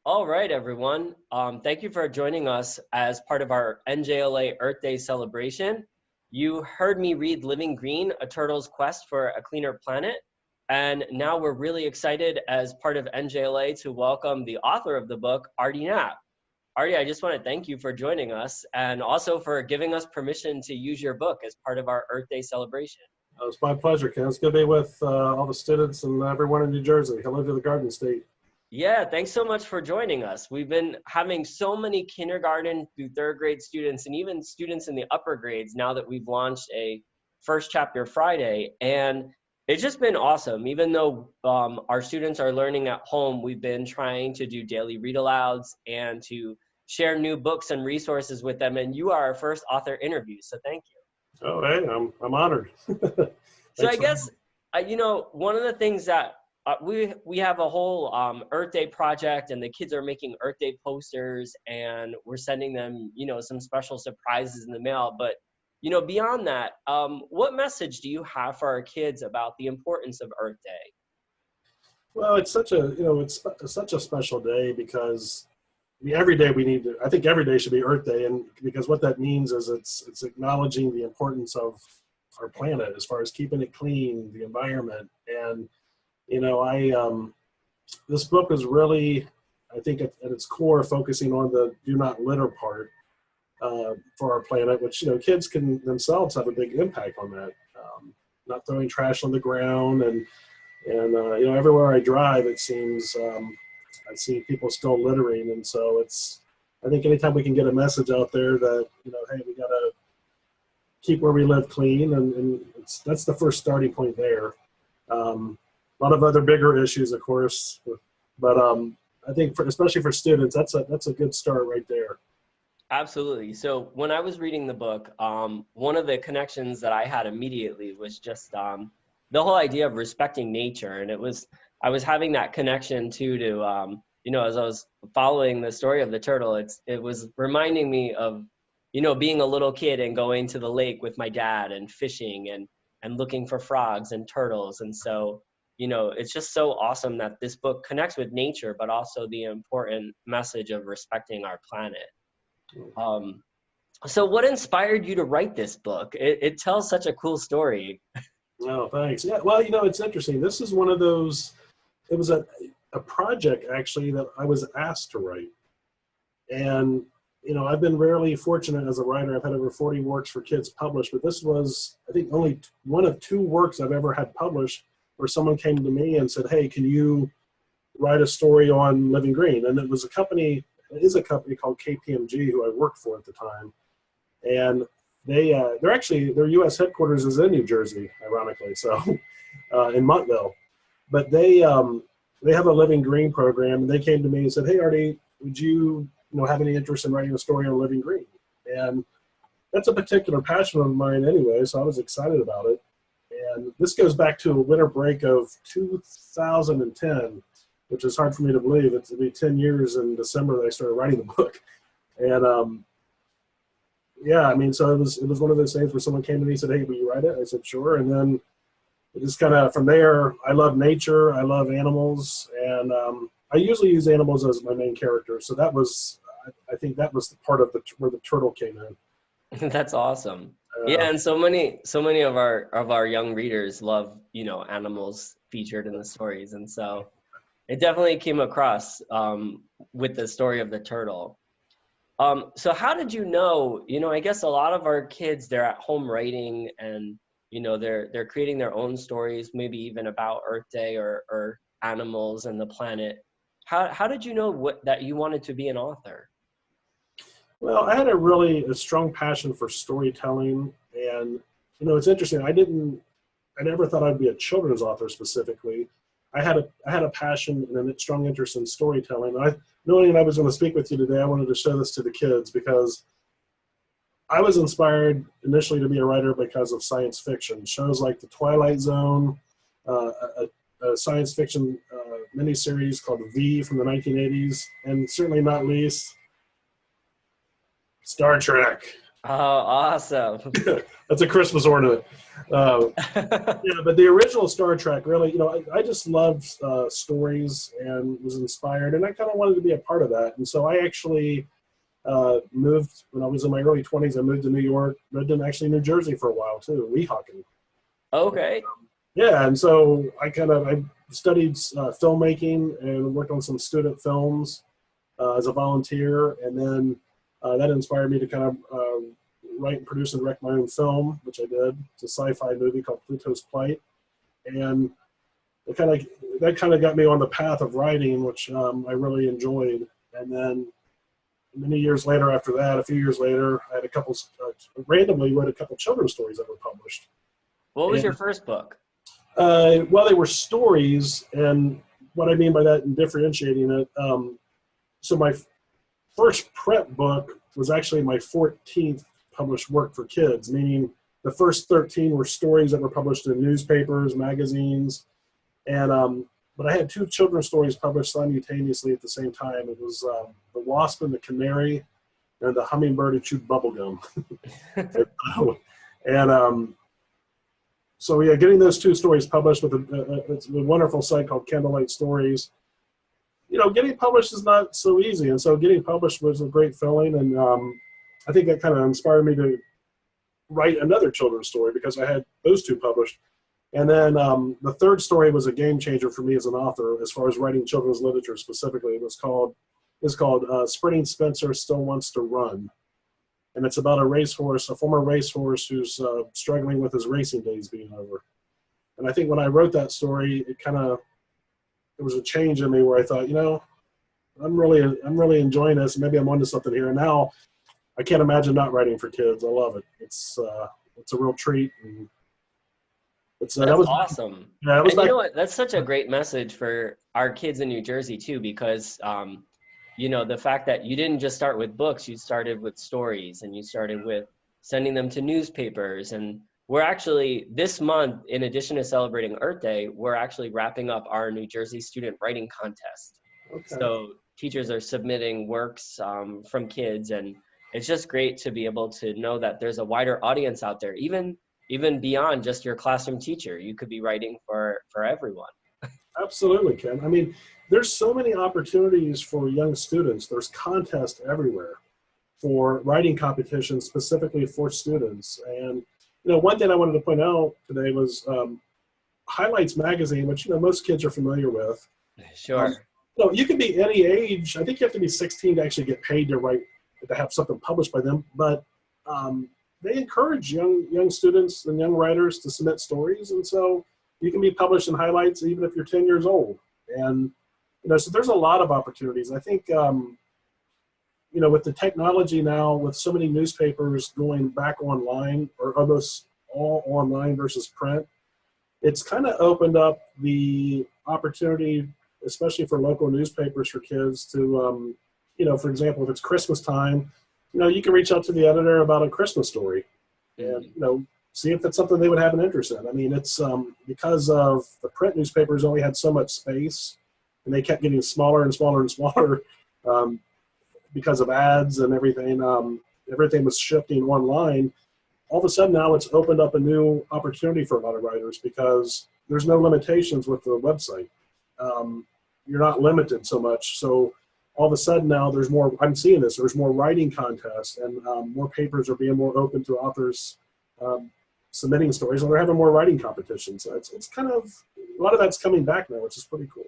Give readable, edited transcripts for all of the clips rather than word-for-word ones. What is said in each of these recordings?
All right, everyone. Thank you for joining us as part of our NJLA Earth Day celebration. You heard me read Living Green, A Turtle's Quest for a Cleaner Planet. And now we're really excited as part of NJLA to welcome the author of the book, Artie Knapp. Artie, I just want to thank you for joining us and also for giving us permission to use your book as part of our Earth Day celebration. It's my pleasure, Ken. It's good to be with all the students and everyone in New Jersey. Hello to the Garden State. Yeah, thanks so much for joining us. We've been having so many kindergarten through third grade students and even students in the upper grades now that we've launched a First Chapter Friday. And it's just been awesome. Even though our students are learning at home, we've been trying to do daily read alouds and to share new books and resources with them. And you are our first author interview, so thank you. Oh, hey, I'm honored. So I guess, one of the things that we have a whole Earth Day project, and the kids are making Earth Day posters, and we're sending them, some special surprises in the mail. But, beyond that, what message do you have for our kids about the importance of Earth Day? Well, it's such a special day because every day I think every day should be Earth Day, and because what that means is it's acknowledging the importance of our planet as far as keeping it clean, the environment, and this book is really, I think at its core, focusing on the do not litter part for our planet, which, kids can themselves have a big impact on that. Not throwing trash on the ground and everywhere I drive, it seems, I see people still littering. And so I think anytime we can get a message out there that, hey, we got to keep where we live clean, and that's the first starting point there. A lot of other bigger issues, of course, but I think especially for students, that's a good start right there. Absolutely. So when I was reading the book, one of the connections that I had immediately was just the whole idea of respecting nature, and I was having that connection too to as I was following the story of the turtle, it was reminding me of being a little kid and going to the lake with my dad and fishing and looking for frogs and turtles, and so. It's just so awesome that this book connects with nature, but also the important message of respecting our planet. So what inspired you to write this book? It tells such a cool story. Oh, thanks. Yeah, well, it's interesting. This is one of those, it was a project actually that I was asked to write. And, I've been rarely fortunate as a writer. I've had over 40 works for kids published, but this was, I think, only one of two works I've ever had published where someone came to me and said, hey, can you write a story on Living Green? And it is a company called KPMG who I worked for at the time. And their U.S. headquarters is in New Jersey, ironically, so in Montville. But they have a Living Green program, and they came to me and said, hey, Artie, would you have any interest in writing a story on Living Green? And that's a particular passion of mine anyway, so I was excited about it. And this goes back to a winter break of 2010, which is hard for me to believe. It's to be 10 years in December that I started writing the book. And so it was one of those things where someone came to me and said, hey, will you write it? I said, sure. And then it just kind of, from there, I love nature, I love animals, and I usually use animals as my main character. So I think that was the part of where the turtle came in. That's awesome. Yeah, and so many of our young readers love, animals featured in the stories, and so it definitely came across with the story of the turtle. So how did you know? I guess a lot of our kids, they're at home writing, and they're creating their own stories, maybe even about Earth Day or animals and the planet. How did you know that you wanted to be an author? Well, I had a strong passion for storytelling, and it's interesting. I never thought I'd be a children's author specifically. I had a passion and a strong interest in storytelling. Knowing I was going to speak with you today, I wanted to show this to the kids because I was inspired initially to be a writer because of science fiction shows like The Twilight Zone, a science fiction miniseries called V from the 1980s, and certainly not least Star Trek. Oh, awesome. That's a Christmas ornament. Yeah, but the original Star Trek, really, I just loved stories and was inspired, and I kind of wanted to be a part of that. And so I actually moved when I was in my early 20s. I moved to New York, lived in actually New Jersey for a while too, Weehawken. Okay. Yeah, and so I studied filmmaking and worked on some student films as a volunteer, and then that inspired me to kind of write and produce and direct my own film, which I did. It's a sci-fi movie called Pluto's Plight, and that kind of got me on the path of writing, which I really enjoyed. And then many years later, after that, a few years later, I had a couple randomly wrote a couple children's stories that were published. What was your first book? Well, they were stories, and what I mean by that and differentiating it. So my first prep book was actually my 14th published work for kids, meaning the first 13 were stories that were published in newspapers, magazines, and but I had two children's stories published simultaneously at the same time. It was The Wasp and the Canary and The Hummingbird Who Chewed Bubblegum. and so yeah, getting those two stories published with it's a wonderful site called Candlelight Stories. Getting published is not so easy, and so getting published was a great feeling, and I think that kind of inspired me to write another children's story because I had those two published. And then the third story was a game changer for me as an author as far as writing children's literature specifically. It's called Sprinting Spencer Still Wants to Run. And it's about a former racehorse who's struggling with his racing days being over. And I think when I wrote that story, there was a change in me where I thought, I'm really enjoying this. Maybe I'm onto something here. And now I can't imagine not writing for kids. I love it. It's a real treat. And That's awesome. Yeah, and you know what? That's such a great message for our kids in New Jersey too, because the fact that you didn't just start with books, you started with stories, and you started with sending them to newspapers. And we're actually, this month, in addition to celebrating Earth Day, we're actually wrapping up our New Jersey Student Writing Contest. Okay. So teachers are submitting works from kids, and it's just great to be able to know that there's a wider audience out there, even beyond just your classroom teacher. You could be writing for everyone. Absolutely, Ken. I mean, there's so many opportunities for young students. There's contests everywhere for writing competitions specifically for students. And, one thing I wanted to point out today was Highlights Magazine, which, most kids are familiar with. Sure. You can be any age. I think you have to be 16 to actually get paid to write, to have something published by them. But they encourage young students and young writers to submit stories. And so you can be published in Highlights even if you're 10 years old. And, so there's a lot of opportunities. I think, with the technology now, with so many newspapers going back online, or almost all online versus print, it's kind of opened up the opportunity, especially for local newspapers, for kids to, for example, if it's Christmas time, you can reach out to the editor about a Christmas story and, see if that's something they would have an interest in. I mean, it's because of the print newspapers only had so much space, and they kept getting smaller and smaller and smaller because of ads and everything. Everything was shifting online. All of a sudden now it's opened up a new opportunity for a lot of writers because there's no limitations with the website. You're not limited so much. So all of a sudden now there's more writing contests, and more papers are being more open to authors submitting stories, and they're having more writing competitions. So it's kind of, a lot of that's coming back now, which is pretty cool.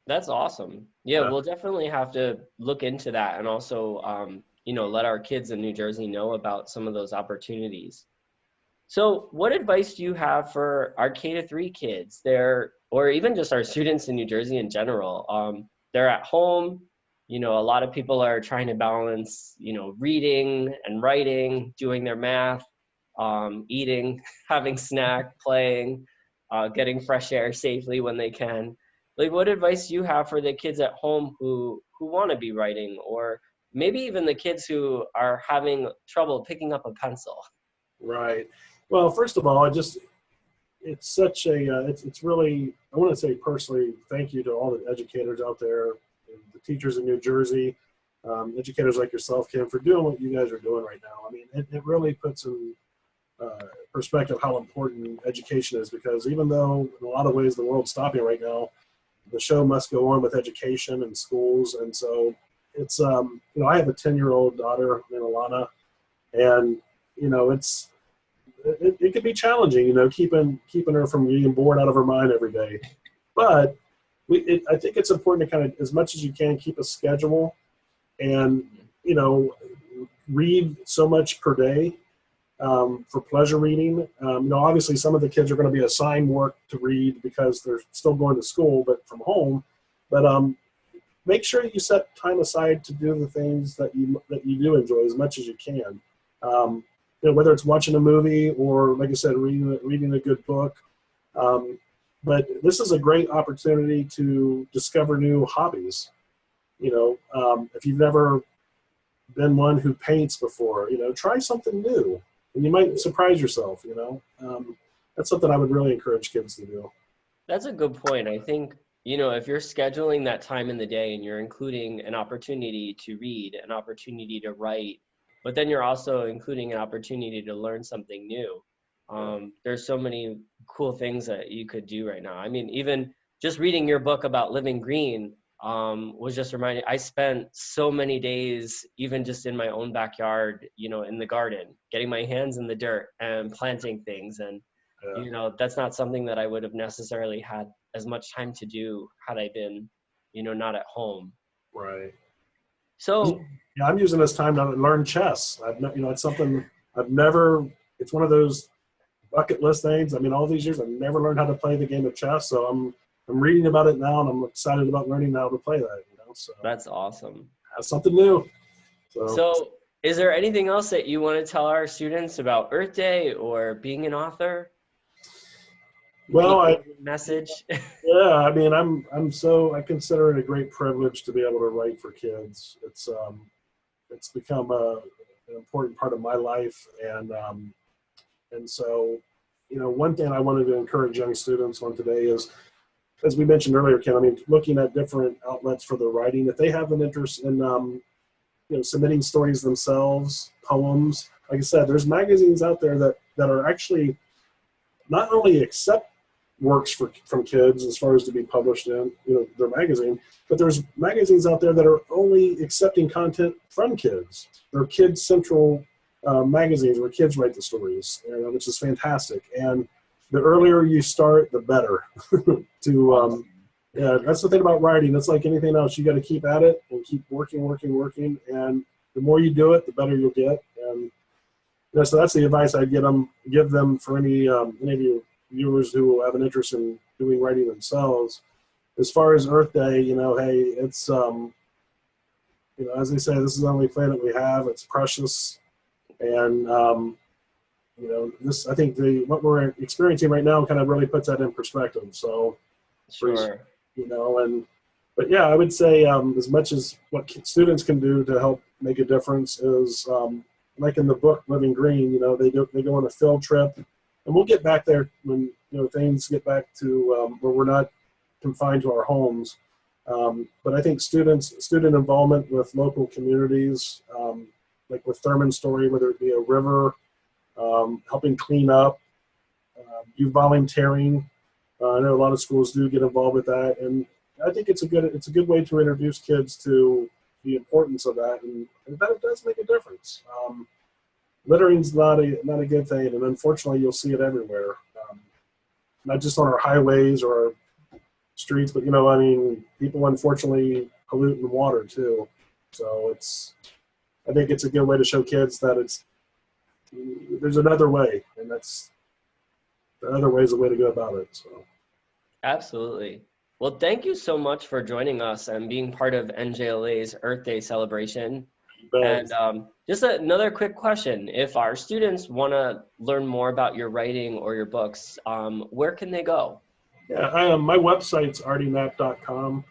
That's awesome. Yeah, we'll definitely have to look into that, and also, let our kids in New Jersey know about some of those opportunities. So what advice do you have for our K-3 kids there, or even just our students in New Jersey in general? They're at home, a lot of people are trying to balance, reading and writing, doing their math, eating, having snack, playing, getting fresh air safely when they can. Like, what advice do you have for the kids at home who want to be writing, or maybe even the kids who are having trouble picking up a pencil? Right. Well, first of all, it's such a, it's really, I want to say personally, thank you to all the educators out there, the teachers in New Jersey. educators like yourself, Kim, for doing what you guys are doing right now. I mean, it really puts in perspective how important education is, because even though in a lot of ways the world's stopping right now, the show must go on with education and schools. And so it's, I have a 10-year-old daughter named Alana, and, it can be challenging, keeping her from getting bored out of her mind every day. But I think it's important to kind of, as much as you can, keep a schedule and, read so much per day for pleasure reading. Obviously some of the kids are going to be assigned work to read because they're still going to school, but from home. But make sure you set time aside to do the things that you do enjoy as much as you can. Whether it's watching a movie or, like I said, reading a good book. But this is a great opportunity to discover new hobbies. If you've never been one who paints before, try something new, and you might surprise yourself. That's something I would really encourage kids to do. That's a good point. I think, if you're scheduling that time in the day and you're including an opportunity to read, an opportunity to write, but then you're also including an opportunity to learn something new. There's so many cool things that you could do right now. I mean, even just reading your book about living green was just reminding. I spent so many days, even just in my own backyard, in the garden, getting my hands in the dirt and planting things. And, that's not something that I would have necessarily had as much time to do had I been, not at home. Right. So yeah, I'm using this time to learn chess. It's something it's one of those bucket list things. I mean, all these years I've never learned how to play the game of chess, so I'm reading about it now, and I'm excited about learning how to play that. So that's awesome. That's something new. So is there anything else that you want to tell our students about Earth Day or being an author? Well, message. Yeah, I mean, I consider it a great privilege to be able to write for kids. It's become an important part of my life, and so, one thing I wanted to encourage young students on today is, as we mentioned earlier, Ken, I mean, looking at different outlets for their writing. If they have an interest in, submitting stories themselves, poems, like I said, there's magazines out there that are actually not only accept works from kids as far as to be published in, their magazine, but there's magazines out there that are only accepting content from kids. They're kids central magazines where kids write the stories, which is fantastic. And the earlier you start, the better. That's the thing about writing. It's like anything else. You got to keep at it and keep working. And the more you do it, the better you'll get. And so that's the advice I'd give them for any of you viewers who have an interest in doing writing themselves. As far as Earth Day, hey, it's as they say, this is the only planet we have. It's precious, and this, I think what we're experiencing right now kind of really puts that in perspective. So, sure, but yeah, I would say as much as what students can do to help make a difference is like in the book Living Green. They go on a field trip. And we'll get back there when things get back to where we're not confined to our homes. But I think student involvement with local communities, like with Thurman's story, whether it be a river, helping clean up, you volunteering. I know a lot of schools do get involved with that, and I think it's a good way to introduce kids to the importance of that, and that it does make a difference. Littering's not a good thing, and unfortunately, you'll see it everywhere. Not just on our highways or our streets, but people unfortunately pollute in water too. So I think it's a good way to show kids that there's another way, and that's the other way is the way to go about it. So. Absolutely. Well, thank you so much for joining us and being part of NJLA's Earth Day celebration. And just another quick question. If our students want to learn more about your writing or your books, where can they go? Yeah, my website's artieknapp.com.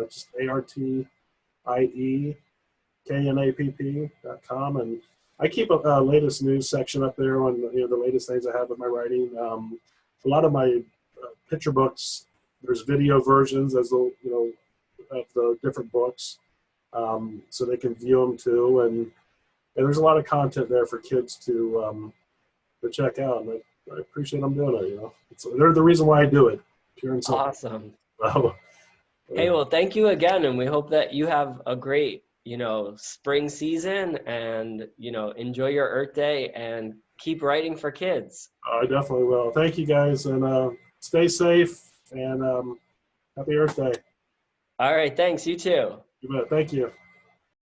It's ARTIEKNAPP.com. And I keep a latest news section up there on the latest things I have with my writing. A lot of my picture books, there's video versions of the different books. so they can view them too. And there's a lot of content there for kids to check out. And I appreciate them doing it. You know, they're the reason why I do it. Pure and simple. Awesome. So, Hey, well, thank you again, and we hope that you have a great, spring season, and, enjoy your Earth Day and keep writing for kids. I definitely will. Thank you guys, and stay safe, and happy Earth Day. All right, thanks. You too. You bet. Thank you.